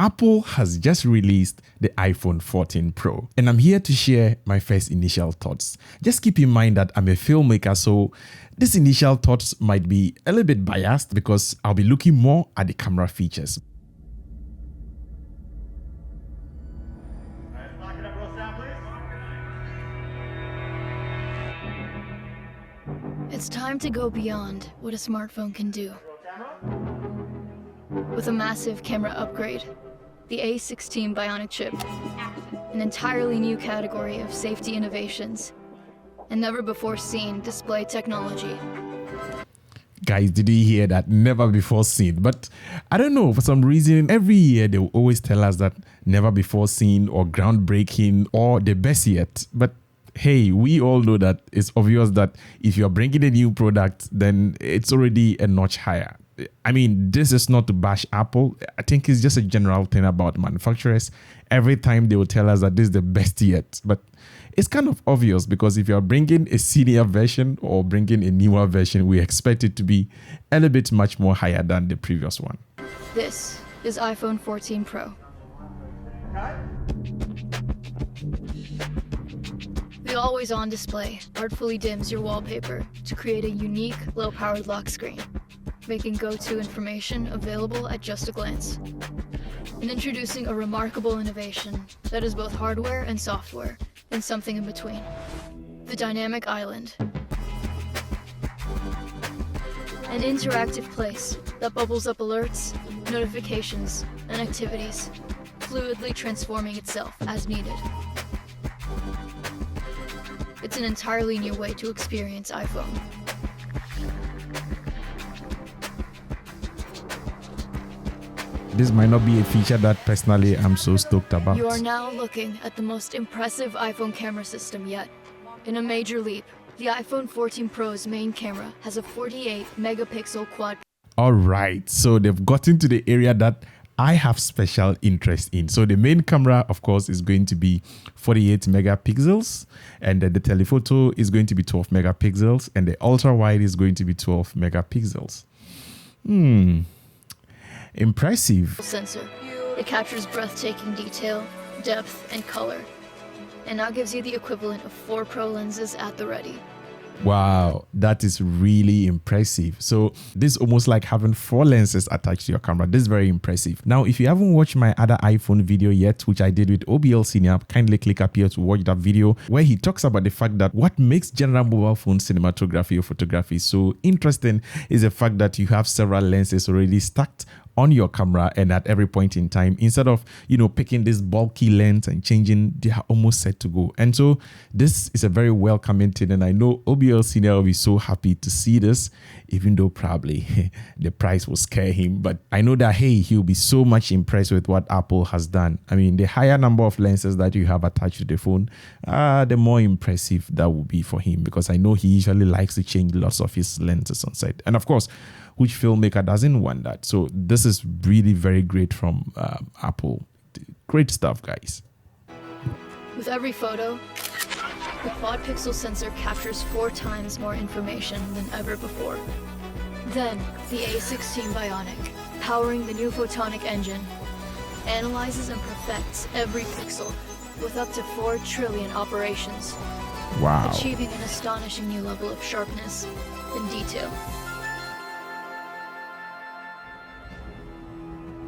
Apple has just released the iPhone 14 Pro, and I'm here to share my first initial thoughts. Just keep in mind that I'm a filmmaker, so these initial thoughts might be a little bit biased because I'll be looking more at the camera features. It's time to go beyond what a smartphone can do. With a massive camera upgrade, the A16 Bionic chip, an entirely new category of safety innovations, and never-before-seen display technology. Guys, did you hear that? Never before seen. But I don't know, for some reason, every year they will always tell us that never before seen or groundbreaking or the best yet. But hey, we all know that it's obvious that if you're bringing a new product, then it's already a notch higher. I mean, this is not to bash Apple. I think it's just a general thing about manufacturers. Every time they will tell us that this is the best yet. But it's kind of obvious because if you're bringing a senior version or bringing a newer version, we expect it to be a little bit much more higher than the previous one. This is iPhone 14 Pro. The always-on display artfully dims your wallpaper to create a unique, low-powered lock screen, making go-to information available at just a glance. And introducing a remarkable innovation that is both hardware and software, and something in between. The Dynamic Island. An interactive place that bubbles up alerts, notifications, and activities, fluidly transforming itself as needed. It's an entirely new way to experience iPhone. This might not be a feature that personally I'm so stoked about. You are now looking at the most impressive iPhone camera system yet. In a major leap, the iPhone 14 Pro's main camera has a 48 megapixel quad. All right, so they've gotten to the area that I have special interest in. So the main camera, of course, is going to be 48 megapixels, and the telephoto is going to be 12 megapixels, and the ultra wide is going to be 12 megapixels. Impressive. Sensor. It captures breathtaking detail, depth, and color, and now gives you the equivalent of 4 Pro lenses at the ready. Wow, that is really impressive. So this is almost like having 4 lenses attached to your camera. This is very impressive. Now, if you haven't watched my other iPhone video yet, which I did with OBL Senior, kindly click up here to watch that video where he talks about the fact that what makes general mobile phone cinematography or photography so interesting is the fact that you have several lenses already stacked on your camera, and at every point in time, instead of picking this bulky lens and changing, they are almost set to go. And so this is a very welcoming thing, and I know OBL Senior will be so happy to see this, even though probably the price will scare him. But I know that he'll be so much impressed with what Apple has done. I mean, the higher number of lenses that you have attached to the phone, the more impressive that will be for him, because I know he usually likes to change lots of his lenses on set. And of course, which filmmaker doesn't want that? So this is really very great from Apple. Great stuff, guys. With every photo, the quad pixel sensor captures 4 times more information than ever before. Then, the A16 Bionic, powering the new photonic engine, analyzes and perfects every pixel with up to 4 trillion operations. Wow. Achieving an astonishing new level of sharpness and detail.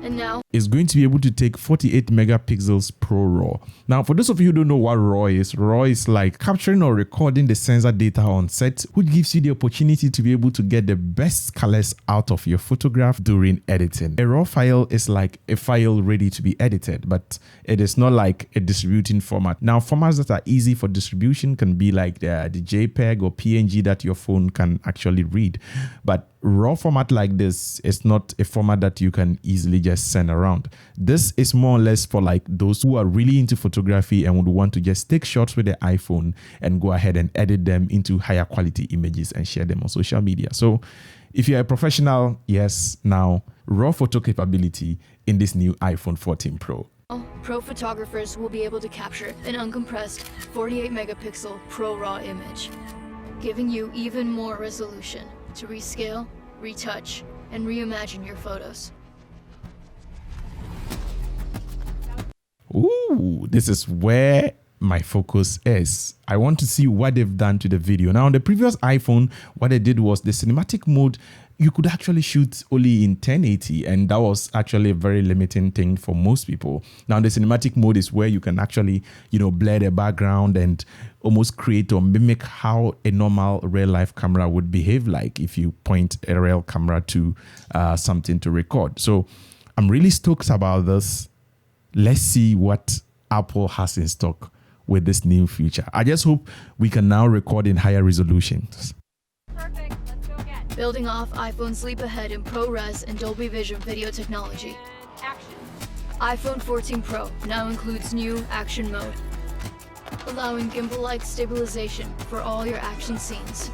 And now is going to be able to take 48 megapixels Pro RAW. Now, for those of you who don't know what RAW is like capturing or recording the sensor data on set, which gives you the opportunity to be able to get the best colors out of your photograph during editing. A RAW file is like a file ready to be edited, but it is not like a distributing format. Now, formats that are easy for distribution can be like the JPEG or PNG that your phone can actually read. But RAW format like this is not a format that you can easily just send around. This is more or less for like those who are really into photography and would want to just take shots with their iPhone and go ahead and edit them into higher quality images and share them on social media. So if you're a professional, yes, now RAW photo capability in this new iPhone 14 Pro. Pro photographers will be able to capture an uncompressed 48 megapixel Pro RAW image, giving you even more resolution to rescale, retouch, and reimagine your photos. Ooh, this is where my focus is. I want to see what they've done to the video. Now, on the previous iPhone, what they did was the cinematic mode. You could actually shoot only in 1080, and that was actually a very limiting thing for most people. Now, the cinematic mode is where you can actually, blur the background and almost create or mimic how a normal real-life camera would behave like if you point a real camera to something to record. So I'm really stoked about this. Let's see what Apple has in stock with this new feature. I just hope we can now record in higher resolutions. Perfect. Let's go again. Building off iPhone's leap ahead in ProRes and Dolby Vision video technology. Action. iPhone 14 Pro now includes new action mode, allowing gimbal-like stabilization for all your action scenes.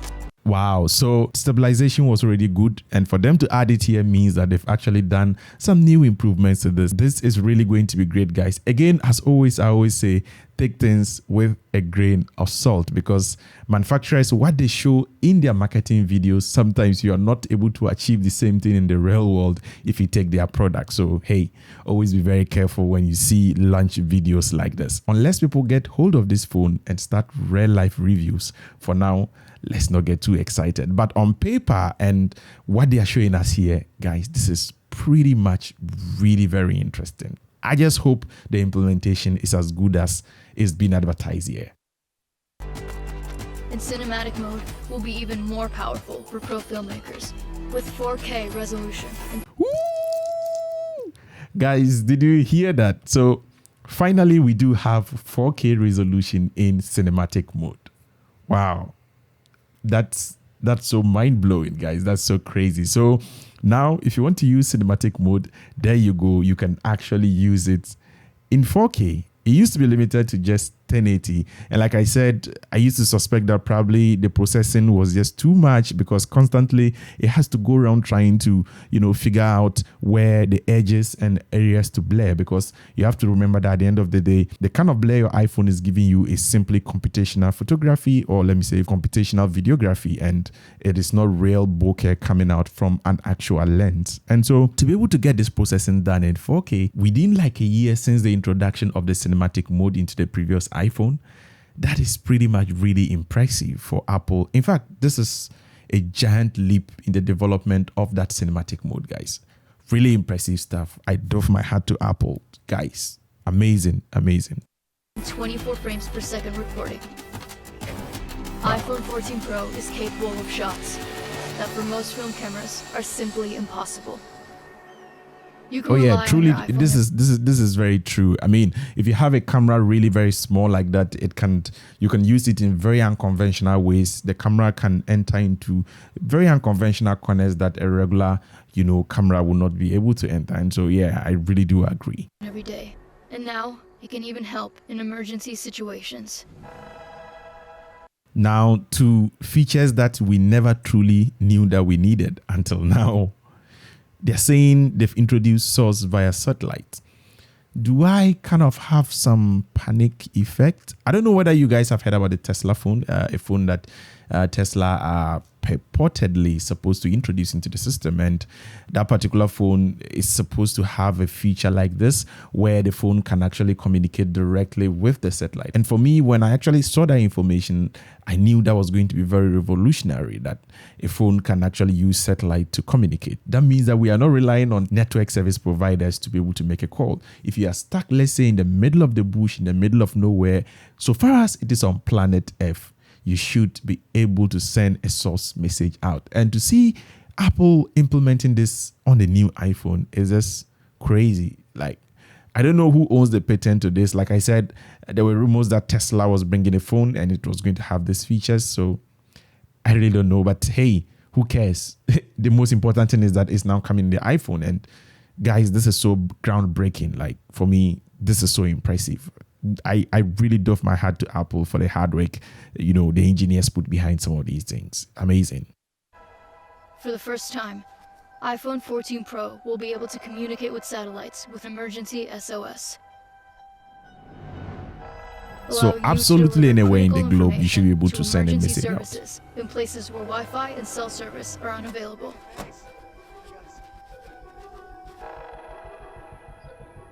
Wow, so stabilization was already good, and for them to add it here means that they've actually done some new improvements to this. This is really going to be great, guys. Again, as always, I always say, take things with a grain of salt, because manufacturers, what they show in their marketing videos, sometimes you are not able to achieve the same thing in the real world if you take their product. So hey, always be very careful when you see launch videos like this. Unless people get hold of this phone and start real life reviews, for now, let's not get too excited. But on paper and what they are showing us here, guys, this is pretty much really very interesting. I just hope the implementation is as good as it's been advertised here. And cinematic mode will be even more powerful for pro filmmakers with 4K resolution. Woo! Guys, did you hear that? So finally, we do have 4K resolution in cinematic mode. Wow. That's so mind-blowing, guys. That's so crazy. So now if you want to use cinematic mode, there you go. You can actually use it in 4K. It used to be limited to just 1080, and like I said, I used to suspect that probably the processing was just too much, because constantly it has to go around trying to figure out where the edges and areas to blur, because you have to remember that at the end of the day, the kind of blur your iPhone is giving you is simply computational photography, or let me say computational videography, and it is not real bokeh coming out from an actual lens. And so to be able to get this processing done in 4K within like a year since the introduction of the cinematic mode into the previous iPhone, that is pretty much really impressive for Apple. In fact, this is a giant leap in the development of that cinematic mode, guys. Really impressive stuff. I doff my hat to Apple, guys. Amazing, amazing. 24 frames per second recording. iPhone 14 Pro is capable of shots that for most film cameras are simply impossible. Oh yeah, truly, this is very true. I mean, if you have a camera really very small like that, you can use it in very unconventional ways. The camera can enter into very unconventional corners that a regular, camera will not be able to enter. And so yeah, I really do agree. Every day, and now it can even help in emergency situations. Now to features that we never truly knew that we needed until now. They're saying they've introduced source via satellite. Do I kind of have some panic effect? I don't know whether you guys have heard about the Tesla phone, a phone that Tesla are purportedly supposed to introduce into the system, and that particular phone is supposed to have a feature like this where the phone can actually communicate directly with the satellite. And for me, when I actually saw that information, I knew that was going to be very revolutionary, that a phone can actually use satellite to communicate. That means that we are not relying on network service providers to be able to make a call. If you are stuck, let's say in the middle of the bush, in the middle of nowhere, so far as it is on planet Earth, you should be able to send a source message out. And to see Apple implementing this on the new iPhone is just crazy. Like, I don't know who owns the patent to this. Like I said, there were rumors that Tesla was bringing a phone and it was going to have these features. So I really don't know. But hey, who cares? The most important thing is that it's now coming in the iPhone. And guys, this is so groundbreaking. Like, for me, this is so impressive. I really doff my hat to Apple for the hard work, the engineers put behind some of these things. Amazing. For the first time, iPhone 14 Pro will be able to communicate with satellites with emergency SOS. So absolutely anywhere in the globe, you should be able to send a message out. In places where Wi-Fi and cell service are unavailable.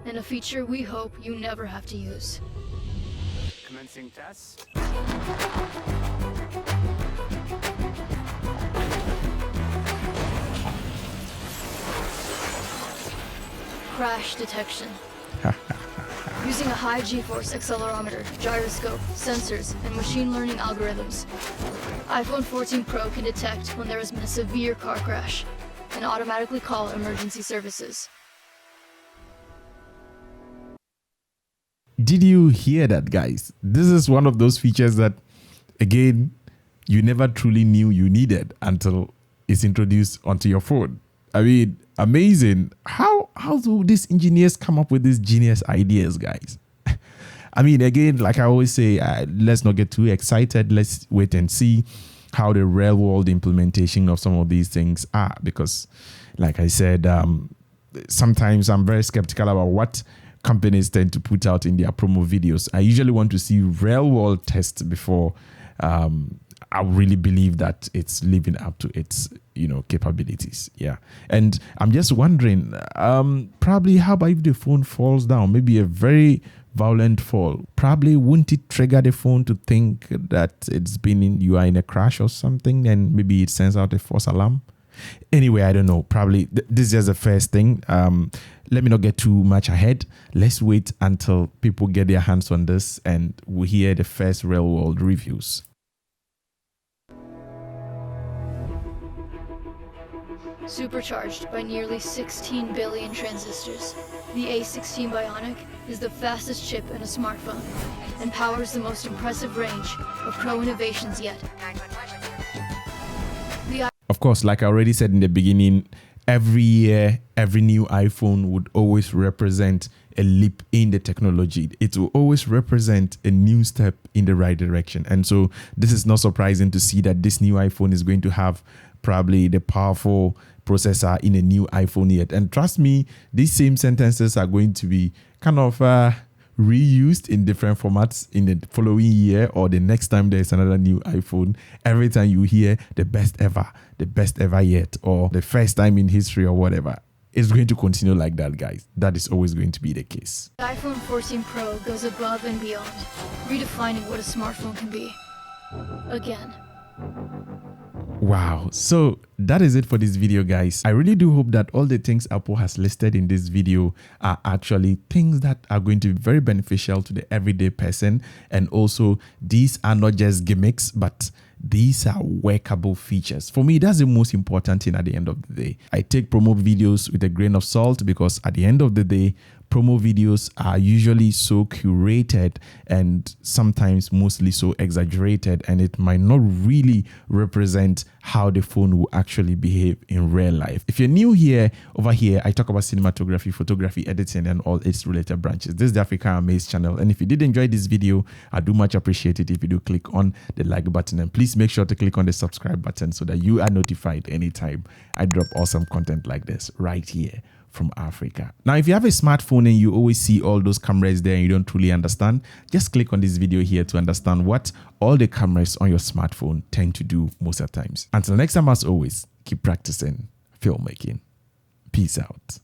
and a feature we hope you never have to use. Commencing test. Crash detection. Using a high G-force accelerometer, gyroscope, sensors, and machine learning algorithms, iPhone 14 Pro can detect when there has been a severe car crash and automatically call emergency services. Did you hear that, guys? This is one of those features that, again, you never truly knew you needed until it's introduced onto your phone. I mean, amazing. How do these engineers come up with these genius ideas, guys? I mean, again, like I always say, let's not get too excited. Let's wait and see how the real world implementation of some of these things are. Because, like I said, sometimes I'm very skeptical about what companies tend to put out in their promo videos. I usually want to see real world tests before I really believe that it's living up to its, capabilities. Yeah. And I'm just wondering, probably how about if the phone falls down, maybe a very violent fall, probably wouldn't it trigger the phone to think that you are in a crash or something, and maybe it sends out a false alarm? Anyway, I don't know. Probably this is just the first thing. Let me not get too much ahead. Let's wait until people get their hands on this and we hear the first real world reviews. Supercharged by nearly 16 billion transistors, the A16 Bionic is the fastest chip in a smartphone and powers the most impressive range of Pro innovations yet. Of course, like I already said in the beginning, every year, every new iPhone would always represent a leap in the technology. It will always represent a new step in the right direction. And so this is not surprising to see that this new iPhone is going to have probably the powerful processor in a new iPhone yet. And trust me, these same sentences are going to be kind of reused in different formats in the following year or the next time there's another new iPhone. Every time you hear the best ever yet, or the first time in history or whatever, it's going to continue like that, guys. That is always going to be the case. The iPhone 14 Pro goes above and beyond, redefining what a smartphone can be. Again. Wow, so that is it for this video, guys. I really do hope that all the things Apple has listed in this video are actually things that are going to be very beneficial to the everyday person, and also these are not just gimmicks, but these are workable features. For me, that's the most important thing at the end of the day. I take promo videos with a grain of salt because at the end of the day, promo videos are usually so curated and sometimes mostly so exaggerated, and it might not really represent how the phone will actually behave in real life. If you're new here, over here, I talk about cinematography, photography, editing, and all its related branches. This is the Africa Amaze channel. And if you did enjoy this video, I do much appreciate it if you do click on the like button, and please make sure to click on the subscribe button so that you are notified anytime I drop awesome content like this right here from Africa. Now, if you have a smartphone and you always see all those cameras there and you don't truly understand, just click on this video here to understand what all the cameras on your smartphone tend to do most of the times. Until next time, as always, keep practicing filmmaking. Peace out.